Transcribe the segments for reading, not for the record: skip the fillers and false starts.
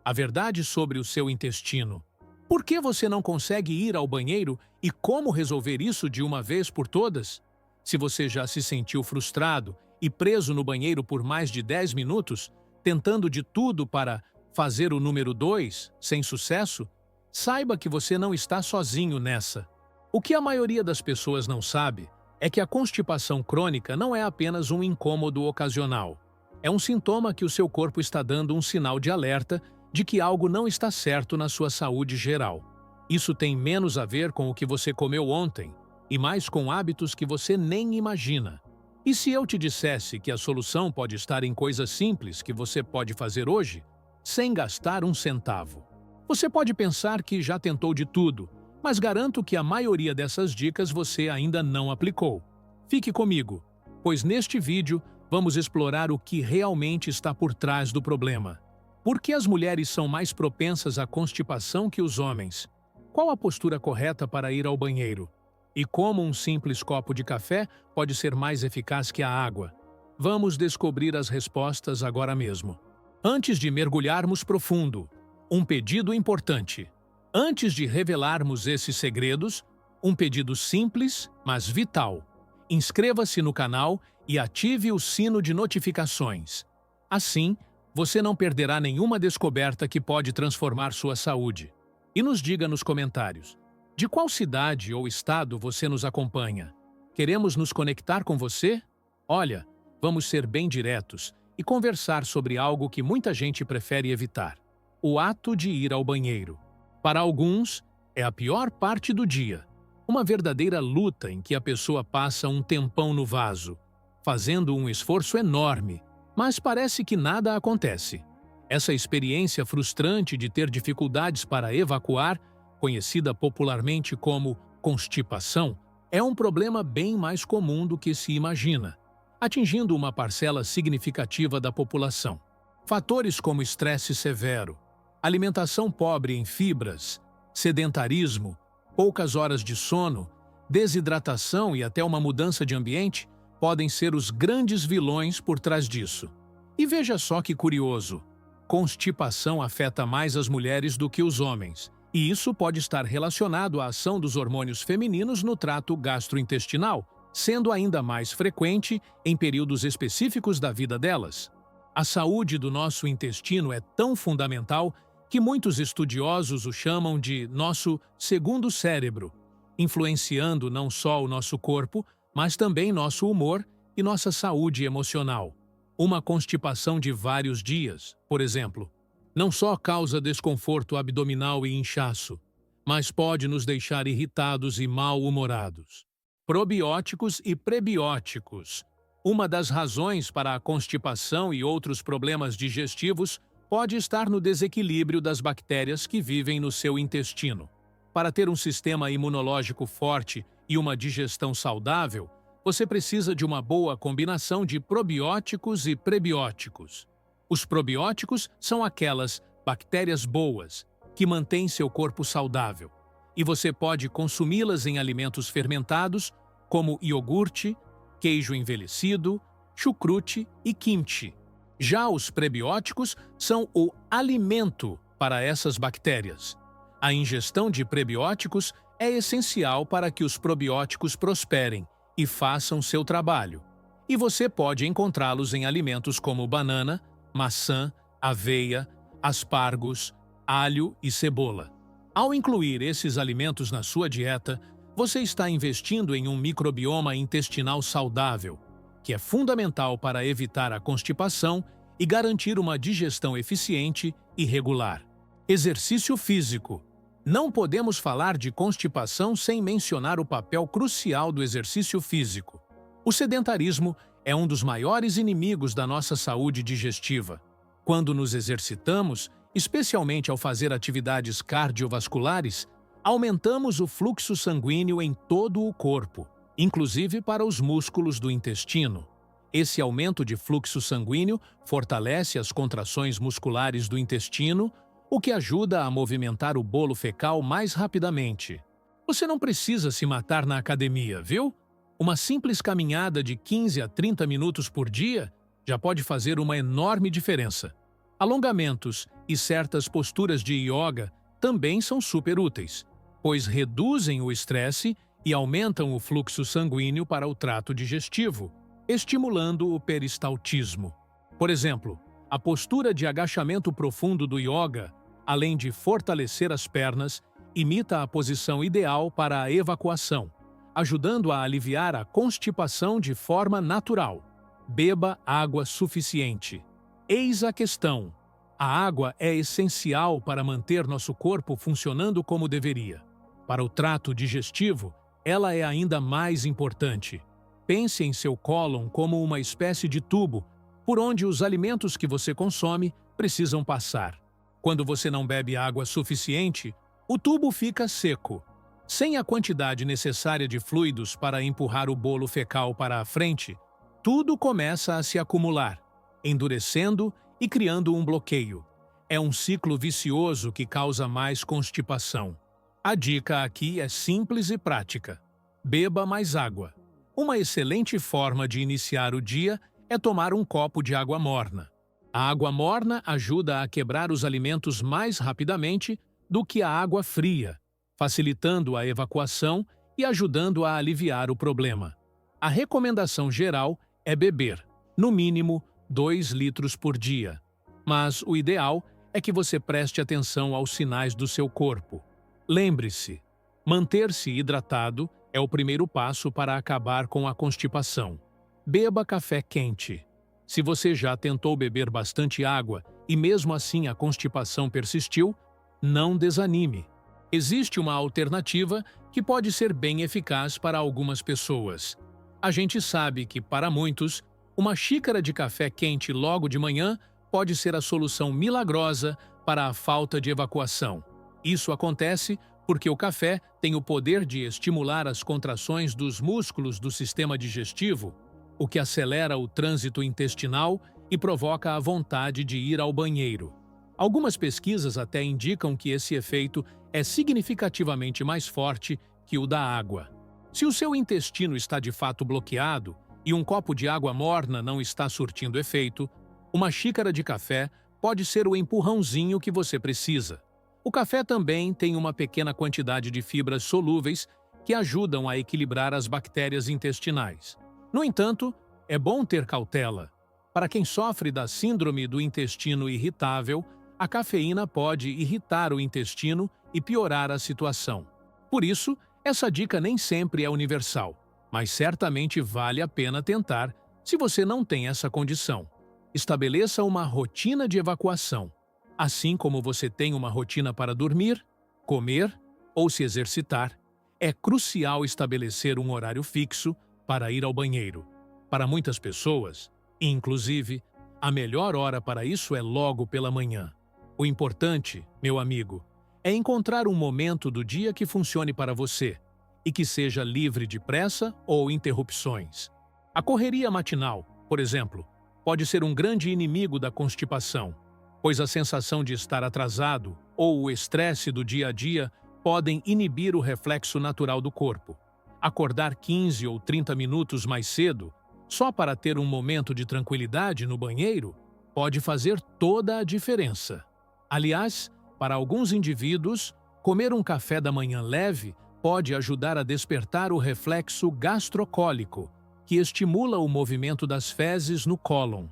a verdade sobre o seu intestino. Por que você não consegue ir ao banheiro e como resolver isso de uma vez por todas? Se você já se sentiu frustrado e preso no banheiro por mais de 10 minutos, tentando de tudo para fazer o número 2 sem sucesso, saiba que você não está sozinho nessa. O que a maioria das pessoas não sabe é que a constipação crônica não é apenas um incômodo ocasional. É um sintoma que o seu corpo está dando um sinal de alerta de que algo não está certo na sua saúde geral. Isso tem menos a ver com o que você comeu ontem e mais com hábitos que você nem imagina. E se eu te dissesse que a solução pode estar em coisas simples que você pode fazer hoje, sem gastar um centavo? Você pode pensar que já tentou de tudo, mas garanto que a maioria dessas dicas você ainda não aplicou. Fique comigo, pois neste vídeo vamos explorar o que realmente está por trás do problema. Por que as mulheres são mais propensas à constipação que os homens? Qual a postura correta para ir ao banheiro? E como um simples copo de café pode ser mais eficaz que a água? Vamos descobrir as respostas agora mesmo. Antes de mergulharmos profundo, um pedido importante. Antes de revelarmos esses segredos, um pedido simples, mas vital. Inscreva-se no canal e ative o sino de notificações. Assim, você não perderá nenhuma descoberta que pode transformar sua saúde. E nos diga nos comentários, de qual cidade ou estado você nos acompanha? Queremos nos conectar com você? Olha, vamos ser bem diretos e conversar sobre algo que muita gente prefere evitar: o ato de ir ao banheiro. Para alguns, é a pior parte do dia. Uma verdadeira luta em que a pessoa passa um tempão no vaso, fazendo um esforço enorme, mas parece que nada acontece. Essa experiência frustrante de ter dificuldades para evacuar, conhecida popularmente como constipação, é um problema bem mais comum do que se imagina, atingindo uma parcela significativa da população. Fatores como estresse severo, alimentação pobre em fibras, sedentarismo, poucas horas de sono, desidratação e até uma mudança de ambiente podem ser os grandes vilões por trás disso. E veja só que curioso, constipação afeta mais as mulheres do que os homens, e isso pode estar relacionado à ação dos hormônios femininos no trato gastrointestinal, sendo ainda mais frequente em períodos específicos da vida delas. A saúde do nosso intestino é tão fundamental que muitos estudiosos o chamam de nosso segundo cérebro, influenciando não só o nosso corpo, mas também nosso humor e nossa saúde emocional. Uma constipação de vários dias, por exemplo, não só causa desconforto abdominal e inchaço, mas pode nos deixar irritados e mal-humorados. Probióticos e prebióticos. Uma das razões para a constipação e outros problemas digestivos pode estar no desequilíbrio das bactérias que vivem no seu intestino. Para ter um sistema imunológico forte e uma digestão saudável, você precisa de uma boa combinação de probióticos e prebióticos. Os probióticos são aquelas bactérias boas que mantêm seu corpo saudável, e você pode consumi-las em alimentos fermentados como iogurte, queijo envelhecido, chucrute e kimchi. Já os prebióticos são o alimento para essas bactérias. A ingestão de prebióticos é essencial para que os probióticos prosperem e façam seu trabalho. E você pode encontrá-los em alimentos como banana, maçã, aveia, aspargos, alho e cebola. Ao incluir esses alimentos na sua dieta, você está investindo em um microbioma intestinal saudável, que é fundamental para evitar a constipação e garantir uma digestão eficiente e regular. Exercício físico. Não podemos falar de constipação sem mencionar o papel crucial do exercício físico. O sedentarismo é um dos maiores inimigos da nossa saúde digestiva. Quando nos exercitamos, especialmente ao fazer atividades cardiovasculares, aumentamos o fluxo sanguíneo em todo o corpo, inclusive para os músculos do intestino. Esse aumento de fluxo sanguíneo fortalece as contrações musculares do intestino, o que ajuda a movimentar o bolo fecal mais rapidamente. Você não precisa se matar na academia, viu? Uma simples caminhada de 15 a 30 minutos por dia já pode fazer uma enorme diferença. Alongamentos e certas posturas de yoga também são super úteis, pois reduzem o estresse e aumentam o fluxo sanguíneo para o trato digestivo, estimulando o peristaltismo. Por exemplo, a postura de agachamento profundo do yoga, além de fortalecer as pernas, imita a posição ideal para a evacuação, ajudando a aliviar a constipação de forma natural. Beba água suficiente. Eis a questão. A água é essencial para manter nosso corpo funcionando como deveria. Para o trato digestivo, ela é ainda mais importante. Pense em seu cólon como uma espécie de tubo por onde os alimentos que você consome precisam passar. Quando você não bebe água suficiente, o tubo fica seco. Sem a quantidade necessária de fluidos para empurrar o bolo fecal para a frente, tudo começa a se acumular, endurecendo e criando um bloqueio. É um ciclo vicioso que causa mais constipação. A dica aqui é simples e prática. Beba mais água. Uma excelente forma de iniciar o dia é tomar um copo de água morna. A água morna ajuda a quebrar os alimentos mais rapidamente do que a água fria, facilitando a evacuação e ajudando a aliviar o problema. A recomendação geral é beber, no mínimo, 2 litros por dia. Mas o ideal é que você preste atenção aos sinais do seu corpo. Lembre-se, manter-se hidratado é o primeiro passo para acabar com a constipação. Beba café quente. Se você já tentou beber bastante água e mesmo assim a constipação persistiu, não desanime. Existe uma alternativa que pode ser bem eficaz para algumas pessoas. A gente sabe que, para muitos, uma xícara de café quente logo de manhã pode ser a solução milagrosa para a falta de evacuação. Isso acontece porque o café tem o poder de estimular as contrações dos músculos do sistema digestivo, o que acelera o trânsito intestinal e provoca a vontade de ir ao banheiro. Algumas pesquisas até indicam que esse efeito é significativamente mais forte que o da água. Se o seu intestino está de fato bloqueado e um copo de água morna não está surtindo efeito, uma xícara de café pode ser o empurrãozinho que você precisa. O café também tem uma pequena quantidade de fibras solúveis que ajudam a equilibrar as bactérias intestinais. No entanto, é bom ter cautela. Para quem sofre da síndrome do intestino irritável, a cafeína pode irritar o intestino e piorar a situação. Por isso, essa dica nem sempre é universal, mas certamente vale a pena tentar se você não tem essa condição. Estabeleça uma rotina de evacuação. Assim como você tem uma rotina para dormir, comer ou se exercitar, é crucial estabelecer um horário fixo para ir ao banheiro. Para muitas pessoas, inclusive, a melhor hora para isso é logo pela manhã. O importante, meu amigo, é encontrar um momento do dia que funcione para você e que seja livre de pressa ou interrupções. A correria matinal, por exemplo, pode ser um grande inimigo da constipação, pois a sensação de estar atrasado ou o estresse do dia a dia podem inibir o reflexo natural do corpo. Acordar 15 ou 30 minutos mais cedo, só para ter um momento de tranquilidade no banheiro, pode fazer toda a diferença. Aliás, para alguns indivíduos, comer um café da manhã leve pode ajudar a despertar o reflexo gastrocólico, que estimula o movimento das fezes no cólon.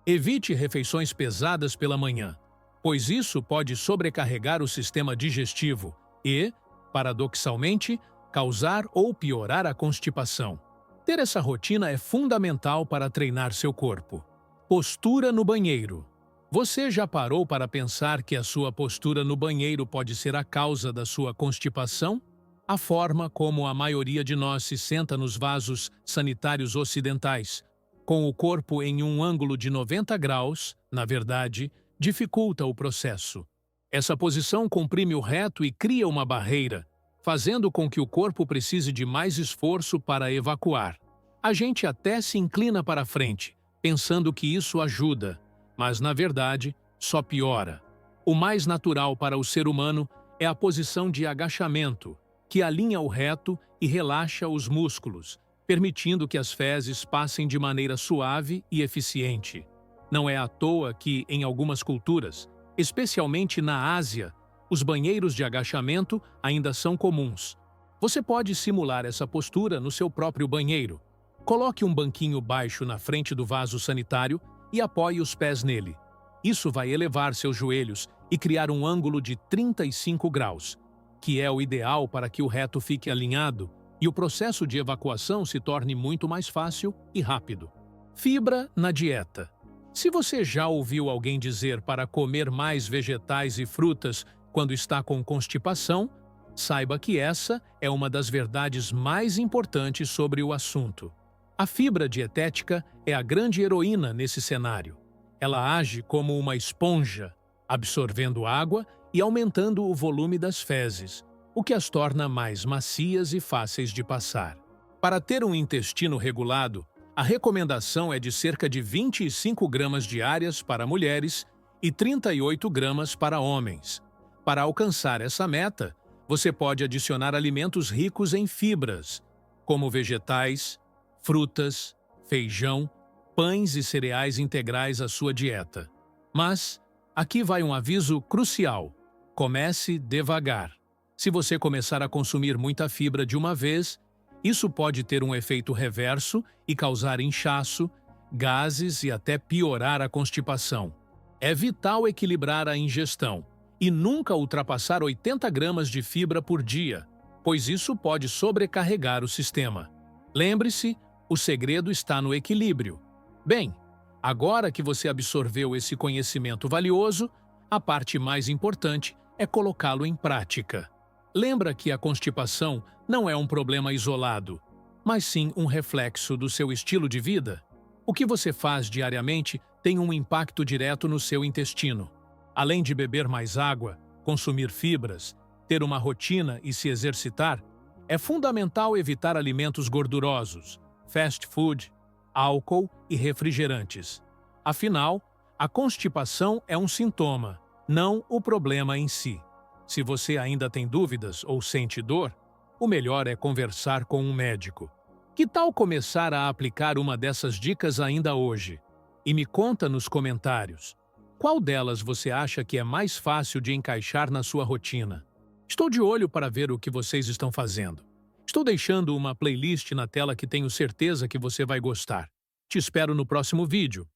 Evite refeições pesadas pela manhã, pois isso pode sobrecarregar o sistema digestivo e, paradoxalmente, causar ou piorar a constipação. Ter essa rotina é fundamental para treinar seu corpo. Postura no banheiro. Você já parou para pensar que a sua postura no banheiro pode ser a causa da sua constipação? A forma como a maioria de nós se senta nos vasos sanitários ocidentais, com o corpo em um ângulo de 90 graus, na verdade, dificulta o processo. Essa posição comprime o reto e cria uma barreira, fazendo com que o corpo precise de mais esforço para evacuar. A gente até se inclina para frente, pensando que isso ajuda, mas, na verdade, só piora. O mais natural para o ser humano é a posição de agachamento, que alinha o reto e relaxa os músculos, permitindo que as fezes passem de maneira suave e eficiente. Não é à toa que, em algumas culturas, especialmente na Ásia, os banheiros de agachamento ainda são comuns. Você pode simular essa postura no seu próprio banheiro. Coloque um banquinho baixo na frente do vaso sanitário e apoie os pés nele. Isso vai elevar seus joelhos e criar um ângulo de 35 graus, que é o ideal para que o reto fique alinhado e o processo de evacuação se torne muito mais fácil e rápido. Fibra na dieta. Se você já ouviu alguém dizer para comer mais vegetais e frutas quando está com constipação, saiba que essa é uma das verdades mais importantes sobre o assunto. A fibra dietética é a grande heroína nesse cenário. Ela age como uma esponja, absorvendo água e aumentando o volume das fezes, o que as torna mais macias e fáceis de passar. Para ter um intestino regulado, a recomendação é de cerca de 25 gramas diárias para mulheres e 38 gramas para homens. Para alcançar essa meta, você pode adicionar alimentos ricos em fibras, como vegetais, frutas, feijão, pães e cereais integrais à sua dieta. Mas aqui vai um aviso crucial: comece devagar. Se você começar a consumir muita fibra de uma vez, isso pode ter um efeito reverso e causar inchaço, gases e até piorar a constipação. É vital equilibrar a ingestão e nunca ultrapassar 80 gramas de fibra por dia, pois isso pode sobrecarregar o sistema. Lembre-se, o segredo está no equilíbrio. Bem, agora que você absorveu esse conhecimento valioso, a parte mais importante é colocá-lo em prática. Lembra que a constipação não é um problema isolado, mas sim um reflexo do seu estilo de vida? O que você faz diariamente tem um impacto direto no seu intestino. Além de beber mais água, consumir fibras, ter uma rotina e se exercitar, é fundamental evitar alimentos gordurosos, fast food, álcool e refrigerantes. Afinal, a constipação é um sintoma, não o problema em si. Se você ainda tem dúvidas ou sente dor, o melhor é conversar com um médico. Que tal começar a aplicar uma dessas dicas ainda hoje? E me conta nos comentários. Qual delas você acha que é mais fácil de encaixar na sua rotina? Estou de olho para ver o que vocês estão fazendo. Estou deixando uma playlist na tela que tenho certeza que você vai gostar. Te espero no próximo vídeo.